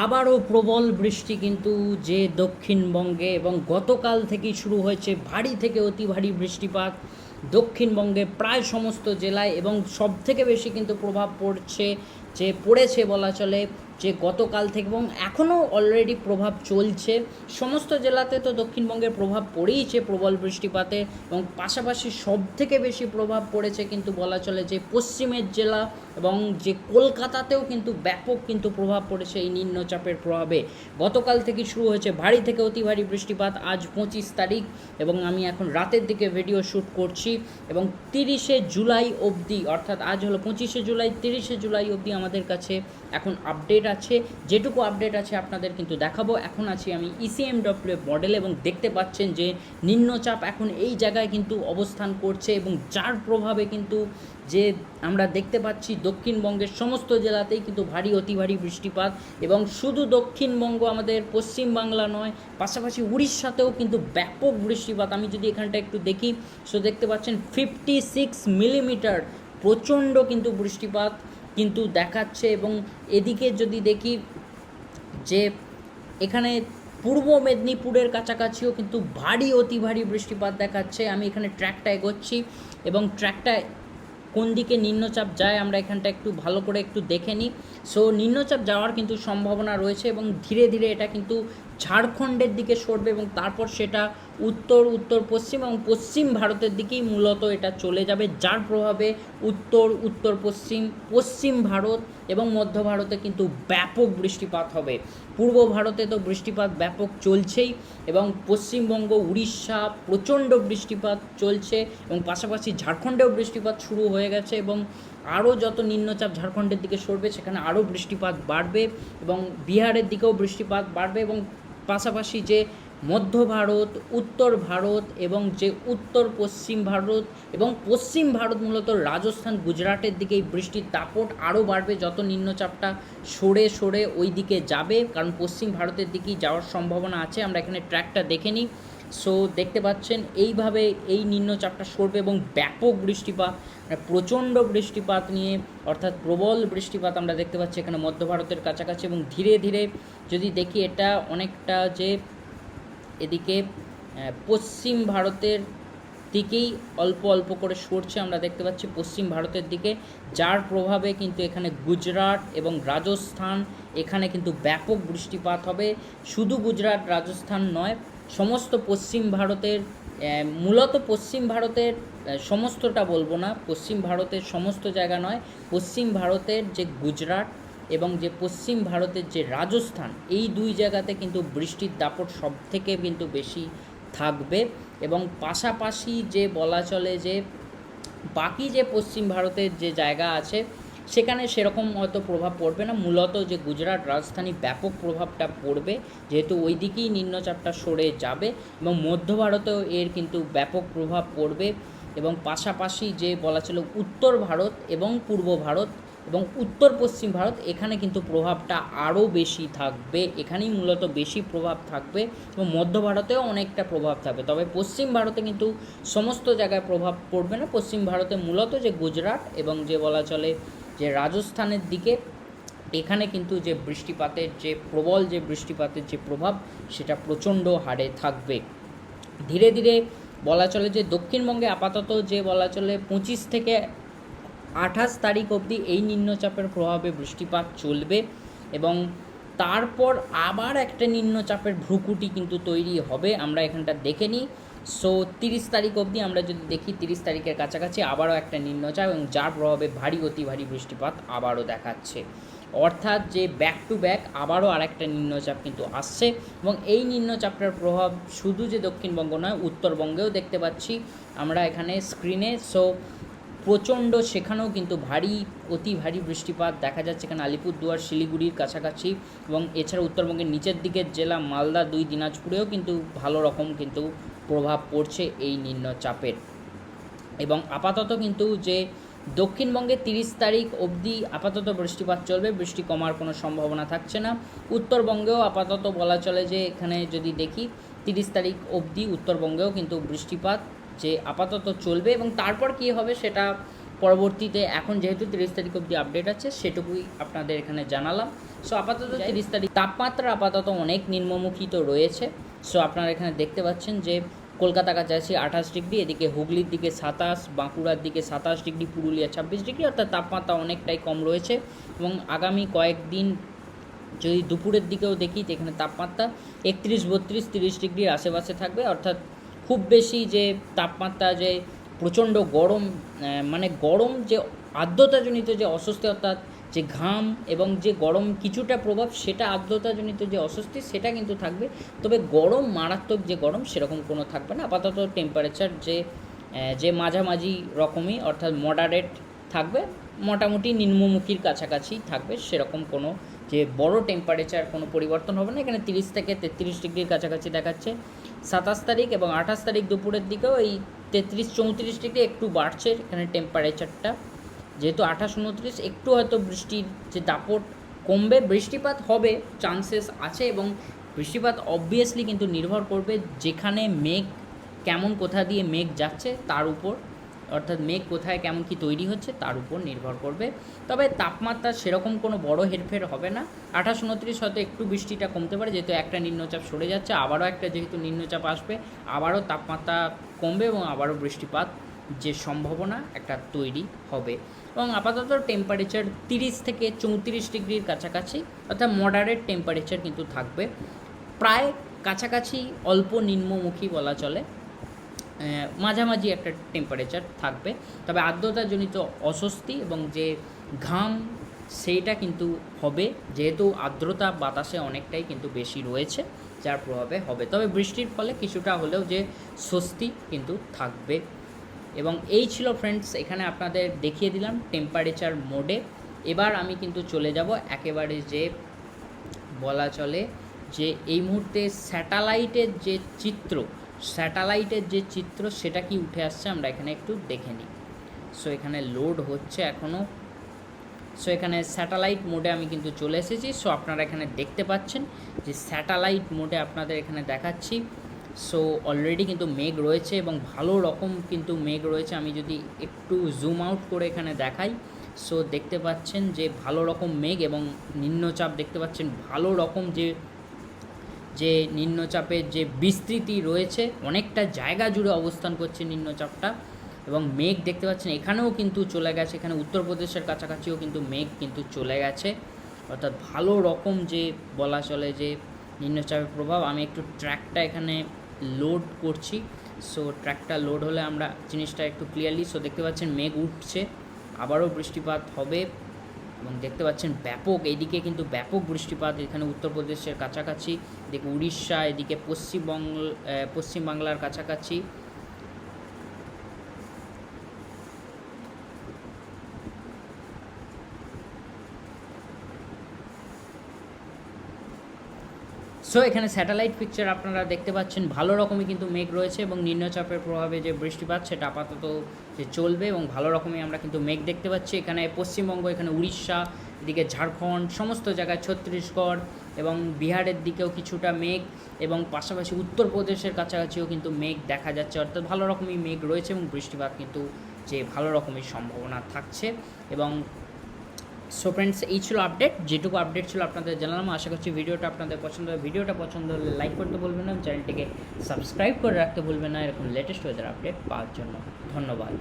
আবারও প্রবল বৃষ্টি কিন্তু যে দক্ষিণবঙ্গে এবং গতকাল থেকেই শুরু হয়েছে ভারী থেকে অতি ভারী বৃষ্টিপাত দক্ষিণবঙ্গে প্রায় সমস্ত জেলায় এবং সবথেকে বেশি কিন্তু প্রভাব পড়েছে বলা চলে যে গতকাল থেকে এবং এখনও অলরেডি প্রভাব চলছে সমস্ত জেলাতে। তো দক্ষিণবঙ্গের প্রভাব পড়েইছে প্রবল বৃষ্টিপাতে এবং পাশাপাশি সবথেকে বেশি প্রভাব পড়েছে কিন্তু বলা চলে যে পশ্চিমের জেলা এবং যে কলকাতাতেও কিন্তু ব্যাপক কিন্তু প্রভাব পড়েছে এই নিম্নচাপের প্রভাবে। গতকাল থেকে শুরু হয়েছে ভারী থেকে অতি ভারী বৃষ্টিপাত। আজ 25 তারিখ এবং আমি এখন রাতের দিকে ভিডিও শ্যুট করছি এবং 30শে জুলাই অবধি, অর্থাৎ আজ হলো 25শে জুলাই, 30শে জুলাই অবধি আমাদের কাছে এখন আপডেট আছে। যেটুকু আপডেট আছে আপনাদের কিন্তু দেখাবো। এখন আছি আমি ECMW মডেল এবং দেখতে পাচ্ছেন যে নিম্নচাপ এখন এই জায়গায় কিন্তু অবস্থান করছে এবং যার প্রভাবে কিন্তু যে আমরা দেখতে পাচ্ছি দক্ষিণবঙ্গের সমস্ত জেলাতেই কিন্তু ভারী অতি ভারী বৃষ্টিপাত এবং শুধু দক্ষিণবঙ্গ আমাদের পশ্চিমবাংলা নয়, পাশাপাশি উড়িষ্যাতেও কিন্তু ব্যাপক বৃষ্টিপাত। আমি যদি এখানটা একটু দেখি সো দেখতে পাচ্ছেন 56 মিলিমিটার প্রচণ্ড কিন্তু বৃষ্টিপাত কিন্তু দেখাচ্ছে। এবং এদিকে যদি দেখি যে এখানে পূর্ব মেদিনীপুরের কাছাকাছিও কিন্তু ভারী অতি ভারী বৃষ্টিপাত দেখাচ্ছে। আমি এখানে ট্র্যাকটা এগোচ্ছি এবং ট্র্যাকটা কোন দিকে নিম্নচাপ যায় আমরা এখানটা একটু ভালো করে একটু দেখে নিই। সো নিম্নচাপ যাওয়ার কিন্তু সম্ভাবনা রয়েছে এবং ধীরে ধীরে এটা কিন্তু ঝাড়খণ্ডের দিকে সরবে এবং তারপর সেটা উত্তর উত্তর পশ্চিম এবং পশ্চিম ভারতের দিকেই মূলত এটা চলে যাবে, যার প্রভাবে উত্তর উত্তর পশ্চিম পশ্চিম ভারত এবং মধ্য ভারতে কিন্তু ব্যাপক বৃষ্টিপাত হবে। পূর্ব ভারতে তো বৃষ্টিপাত ব্যাপক চলছেই এবং পশ্চিমবঙ্গ উড়িষ্যা প্রচণ্ড বৃষ্টিপাত চলছে এবং পাশাপাশি ঝাড়খণ্ডেও বৃষ্টিপাত শুরু হয়ে গেছে এবং আরও যত নিম্নচাপ ঝাড়খণ্ডের দিকে সরবে সেখানে আরও বৃষ্টিপাত বাড়বে এবং বিহারের দিকেও বৃষ্টিপাত বাড়বে এবং পাশাপাশি যে মধ্য ভারত, উত্তর ভারত এবং যে উত্তর পশ্চিম ভারত এবং পশ্চিম ভারত মূলত রাজস্থান গুজরাটের দিকে এই বৃষ্টির দাপট আরও বাড়বে যত নিম্নচাপটা সরে সরে ওই দিকে যাবে, কারণ পশ্চিম ভারতের দিকেই যাওয়ার সম্ভাবনা আছে। আমরা এখানে ট্র্যাকটা দেখে নিই। সো দেখতে পাচ্ছেন এইভাবে এই নিম্নচাপটা সরবে এবং ব্যাপক বৃষ্টিপাত, প্রচণ্ড বৃষ্টিপাত নিয়ে, অর্থাৎ প্রবল বৃষ্টিপাত আমরা দেখতে পাচ্ছি এখানে মধ্য ভারতের কাছাকাছি। এবং ধীরে ধীরে যদি দেখি এটা অনেকটা যে এদিকে পশ্চিম ভারতের দিকেই অল্প অল্প করে সরছে আমরা দেখতে পাচ্ছি পশ্চিম ভারতের দিকে, যার প্রভাবে কিন্তু এখানে গুজরাট এবং রাজস্থান এখানে কিন্তু ব্যাপক বৃষ্টিপাত হবে। শুধু গুজরাট রাজস্থান নয়, সমস্ত পশ্চিম ভারতের, মূলত পশ্চিম ভারতের সমস্তটা বলবো না, পশ্চিম ভারতের সমস্ত জায়গা নয়, পশ্চিম ভারতের যে গুজরাট এবং যে পশ্চিম ভারতের যে রাজস্থান, এই দুই জায়গাতে কিন্তু বৃষ্টির দাপট সবথেকে কিন্তু বেশি থাকবে। এবং পাশাপাশি যে বলা চলে যে বাকি যে পশ্চিম ভারতের যে জায়গা আছে সেখানে সেরকম হয়তো প্রভাব পড়বে না, মূলত যে গুজরাট রাজধানী ব্যাপক প্রভাবটা পড়বে যেহেতু ওই দিকেই নিম্নচাপটা সরে যাবে এবং মধ্য ভারতেও এর কিন্তু ব্যাপক প্রভাব পড়বে। এবং পাশাপাশি যে বলা ছিল উত্তর ভারত এবং পূর্ব ভারত এবং উত্তর পশ্চিম ভারত এখানে কিন্তু প্রভাবটা আরও বেশি থাকবে, এখানেই মূলত বেশি প্রভাব থাকবে এবং মধ্য ভারতেও অনেকটা প্রভাব থাকবে। তবে পশ্চিম ভারতে কিন্তু সমস্ত জায়গায় প্রভাব পড়বে না, পশ্চিম ভারতে মূলত যে গুজরাট এবং যে বলা চলে যে রাজস্থানের দিকে এখানে কিন্তু যে বৃষ্টিপাতের যে প্রবল যে বৃষ্টিপাতের যে প্রভাব সেটা প্রচণ্ড হারে থাকবে। ধীরে ধীরে বলা চলে যে দক্ষিণবঙ্গে আপাতত যে বলা চলে 25 থেকে 28 তারিখ অবধি এই নিম্নচাপের প্রভাবে বৃষ্টিপাত চলবে এবং তারপর আবার একটা নিম্নচাপের ভ্রুকুটি কিন্তু তৈরি হবে, আমরা এখানটা দেখে নিই। সো 30 তারিখ অবধি আমরা যদি দেখি 30 তারিখের কাছাকাছি আবারও একটা নিম্নচাপ এবং যার প্রভাবে ভারী অতি ভারী বৃষ্টিপাত আবারও দেখাচ্ছে, অর্থাৎ যে ব্যাক টু ব্যাক আবারও আরেকটা নিম্নচাপ কিন্তু আসছে এবং এই নিম্নচাপটার প্রভাব শুধু যে দক্ষিণবঙ্গ নয় উত্তরবঙ্গেও দেখতে পাচ্ছি আমরা এখানে স্ক্রিনে। সো প্রচণ্ড সেখানেও কিন্তু ভারী অতি ভারী বৃষ্টিপাত দেখা যাচ্ছে এখানে আলিপুরদুয়ার শিলিগুড়ির কাছাকাছি এবং এছাড়া উত্তরবঙ্গের নিচের দিকের জেলা মালদা 2 দিনাজপুরেও কিন্তু ভালো রকম কিন্তু প্রভাব পড়ছে এই নিম্নচাপের। এবং আপাতত কিন্তু যে দক্ষিণবঙ্গে 30 তারিখ অবধি আপাতত বৃষ্টিপাত চলবে, বৃষ্টি কমার কোনো সম্ভাবনা থাকছে না। উত্তরবঙ্গেও আপাতত বলা চলে যে এখানে যদি দেখি 30 তারিখ অবধি উত্তরবঙ্গেও কিন্তু বৃষ্টিপাত যে আপাতত চলবে এবং তারপর কী হবে সেটা পরবর্তীতে, এখন যেহেতু 30 তারিখ অবধি আপডেট আছে সেটুকুই আপনাদের এখানে জানালাম। সো আপাতত 30 তারিখ তাপমাত্রা আপাতত অনেক নিম্নমুখী তো রয়েছে। সো আপনারা এখানে দেখতে পাচ্ছেন যে কলকাতা কাছাকাছি 28 ডিগ্রি, এদিকে হুগলির দিকে 27, বাঁকুড়ার দিকে 27 ডিগ্রি, পুরুলিয়া 26 ডিগ্রি, অর্থাৎ তাপমাত্রা অনেকটাই কম রয়েছে। এবং আগামী কয়েকদিন যদি দুপুরের দিকেও দেখি তো এখানে তাপমাত্রা 31, 32, 30 ডিগ্রির আশেপাশে থাকবে, অর্থাৎ খুব বেশি যে তাপমাত্রা যে প্রচণ্ড গরম, মানে গরম যে আর্দ্রতাজনিত যে অস্বস্তি, অর্থাৎ যে ঘাম এবং যে গরম কিছুটা প্রভাব, সেটা আর্দ্রতাজনিত যে অস্বস্তি সেটা কিন্তু থাকবে। তবে গরম মারাত্মক যে গরম সেরকম কোনো থাকবে না। আপাতত টেম্পারেচার যে মাঝামাঝি রকমই, অর্থাৎ মডারেট থাকবে, মোটামুটি নিম্নমুখীর কাছাকাছি থাকবে, সেরকম কোনো যে বড় টেম্পারেচার কোনো পরিবর্তন হবে না। এখানে 30 থেকে 33 ডিগ্রির কাছাকাছি দেখাচ্ছে 27 তারিখ, এবং 28 তারিখ দুপুরের দিকেও এই 33-34 ডিগ্রি একটু বাড়ছে এখানে টেম্পারেচারটা। যেহেতু 28-29 একটু হয়তো বৃষ্টির যে দাপট কমবে, বৃষ্টিপাত হবে চান্সেস আছে, এবং বৃষ্টিপাত অবভিয়াসলি কিন্তু নির্ভর করবে যেখানে মেঘ কেমন কোথা দিয়ে মেঘ যাচ্ছে তার উপর, অর্থাৎ মেঘ কোথায় কেমন কি তৈরি হচ্ছে তার উপর নির্ভর করবে। তবে তাপমাত্রা সেরকম কোনো বড় হেরফের হবে না। 28-29 হয়তো একটু বৃষ্টিটা কমতে পারে, যেহেতু একটা নিম্নচাপ সরে যাচ্ছে, আবারও একটা যেহেতু নিম্নচাপ আসবে, আবারও তাপমাত্রা কমবে এবং আবারও বৃষ্টিপাত যে সম্ভাবনা একটা তৈরি হবে। এবং আপাতত টেম্পারেচার 30 থেকে 34 ডিগ্রির কাছাকাছি, অর্থাৎ মডারেট টেম্পারেচার কিন্তু থাকবে, প্রায় কাছাকাছি অল্প নিম্নমুখী বলা চলে, মাঝামাঝি একটা টেম্পারেচার থাকবে। তবে আর্দ্রতাজনিত অস্বস্তি এবং যে ঘাম সেইটা কিন্তু হবে, যেহেতু আর্দ্রতা বাতাসে অনেকটাই কিন্তু বেশি রয়েছে, যার প্রভাবে হবে। তবে বৃষ্টির ফলে কিছুটা হলেও যে স্বস্তি কিন্তু থাকবে। এবং এই ছিল ফ্রেন্ডস, এখানে আপনাদের দেখিয়ে দিলাম টেম্পারেচার মোডে। এবার আমি কিন্তু চলে যাব একেবারে যে বলা চলে যে এই মুহূর্তে স্যাটেলাইটের যে চিত্র সেটা কি উঠে আসছে আমরা এখানে একটু দেখে নিই। সো এখানে লোড হচ্ছে এখনও। সো এখানে স্যাটেলাইট মোডে আমি কিন্তু চলে এসেছি। সো আপনারা এখানে দেখতে পাচ্ছেন যে স্যাটেলাইট মোডে আপনাদের এখানে দেখাচ্ছি। সো অলরেডি কিন্তু মেঘ রয়েছে এবং ভালো রকম কিন্তু মেঘ রয়েছে। আমি যদি একটু জুম আউট করে এখানে দেখাই, সো দেখতে পাচ্ছেন যে ভালো রকম মেঘ এবং নিম্নচাপ দেখতে পাচ্ছেন, ভালো রকম যে নিম্নচাপের যে বিস্তৃতি রয়েছে, অনেকটা জায়গা জুড়ে অবস্থান করছে নিম্নচাপটা। এবং মেঘ দেখতে পাচ্ছেন এখানেও কিন্তু চলে গেছে, এখানে উত্তরপ্রদেশের কাছাকাছিও কিন্তু মেঘ কিন্তু চলে গেছে, অর্থাৎ ভালো রকম যে বলা চলে যে নিম্নচাপের প্রভাব। আমি একটু ট্র্যাকটা এখানে লোড করছি। সো ট্র্যাকটা লোড হলে আমরা জিনিসটা একটু ক্লিয়ারলি, সো দেখতে পাচ্ছেন মেঘ উঠছে, আবারও বৃষ্টিপাত হবে। এবং দেখতে পাচ্ছেন ব্যাপক, এদিকে কিন্তু ব্যাপক বৃষ্টিপাত এখানে উত্তরপ্রদেশের কাছাকাছি, এদিকে উড়িষ্যা, এদিকে পশ্চিমবাংলার কাছাকাছি। সো এখানে স্যাটেলাইট পিকচার আপনারা দেখতে পাচ্ছেন, ভালো রকমই কিন্তু মেঘ রয়েছে এবং নিম্নচাপের প্রভাবে যে বৃষ্টিপাত সেটা আপাতত যে চলবে, এবং ভালো রকমই আমরা কিন্তু মেঘ দেখতে পাচ্ছি। এখানে পশ্চিমবঙ্গ, এখানে উড়িষ্যা, এদিকে ঝাড়খণ্ড, সমস্ত জায়গায় ছত্তিশগড় এবং বিহারের দিকেও কিছুটা মেঘ, এবং পাশাপাশি উত্তরপ্রদেশের কাছাকাছিও কিন্তু মেঘ দেখা যাচ্ছে, অর্থাৎ ভালো রকমই মেঘ রয়েছে এবং বৃষ্টিপাত কিন্তু যে ভালো রকমই সম্ভাবনা থাকছে। এবং সো ফ্রেন্ডস, এই ছিল আপডেট, যেটুকু আপডেট ছিল আপনাদের জানালাম। আশা করছি ভিডিওটা আপনাদের পছন্দ হবে। ভিডিওটা পছন্দ হলে লাইক করতে ভুলবেন না, চ্যানেলটিকে সাবস্ক্রাইব করে রাখতে ভুলবেন না এরকম লেটেস্ট ওয়েদার আপডেট পাওয়ার জন্য। ধন্যবাদ।